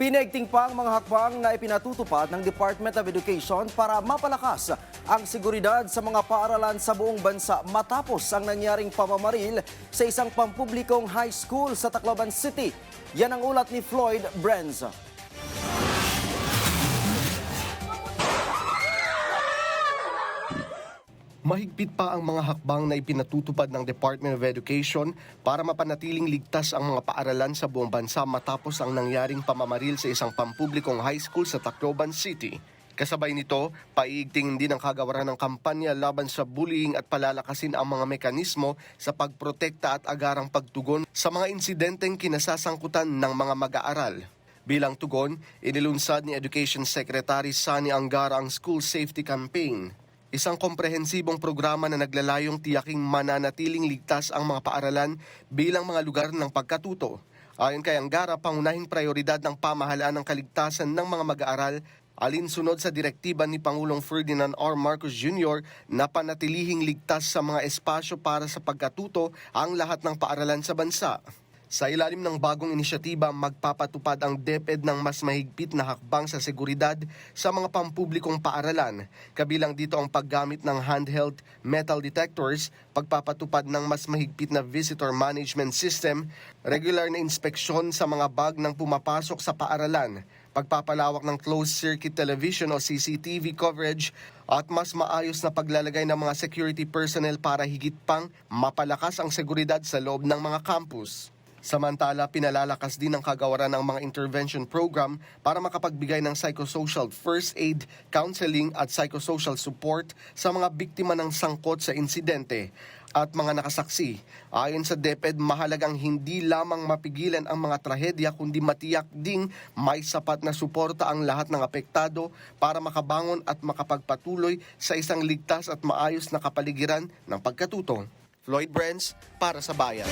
Pinaigting pa ang mga hakbang na ipinatutupad ng Department of Education para mapalakas ang seguridad sa mga paaralan sa buong bansa matapos ang nangyaring pamamaril sa isang pampublikong high school sa Tacloban City. Yan ang ulat ni Floyd Brenz. Mahigpit pa ang mga hakbang na ipinatutupad ng Department of Education para mapanatiling ligtas ang mga paaralan sa buong bansa matapos ang nangyaring pamamaril sa isang pampublikong high school sa Tacloban City. Kasabay nito, paiigtingin din ang kagawaran ng kampanya laban sa bullying at palalakasin ang mga mekanismo sa pagprotekta at agarang pagtugon sa mga insidenteng kinasasangkutan ng mga mag-aaral. Bilang tugon, inilunsad ni Education Secretary Sani Angara ang School Safety Campaign. Isang komprehensibong programa na naglalayong tiyaking mananatiling ligtas ang mga paaralan bilang mga lugar ng pagkatuto. Ayon kay Angara, pangunahing prioridad ng pamahalaan ng kaligtasan ng mga mag-aaral alinsunod sa direktiba ni Pangulong Ferdinand R. Marcos Jr. na panatilihing ligtas sa mga espasyo para sa pagkatuto ang lahat ng paaralan sa bansa. Sa ilalim ng bagong inisyatiba, magpapatupad ang DepEd ng mas mahigpit na hakbang sa seguridad sa mga pampublikong paaralan. Kabilang dito ang paggamit ng handheld metal detectors, pagpapatupad ng mas mahigpit na visitor management system, regular na inspeksyon sa mga bag ng pumapasok sa paaralan, pagpapalawak ng closed-circuit television o CCTV coverage at mas maayos na paglalagay ng mga security personnel para higit pang mapalakas ang seguridad sa loob ng mga campus. Samantala, pinalalakas din ang kagawaran ng mga intervention program para makapagbigay ng psychosocial first aid, counseling at psychosocial support sa mga biktima ng sangkot sa insidente at mga nakasaksi. Ayon sa DepEd, mahalagang hindi lamang mapigilan ang mga trahedya kundi matiyak ding may sapat na suporta ang lahat ng apektado para makabangon at makapagpatuloy sa isang ligtas at maayos na kapaligiran ng pagkatuto. Floyd Brenz para sa Bayan.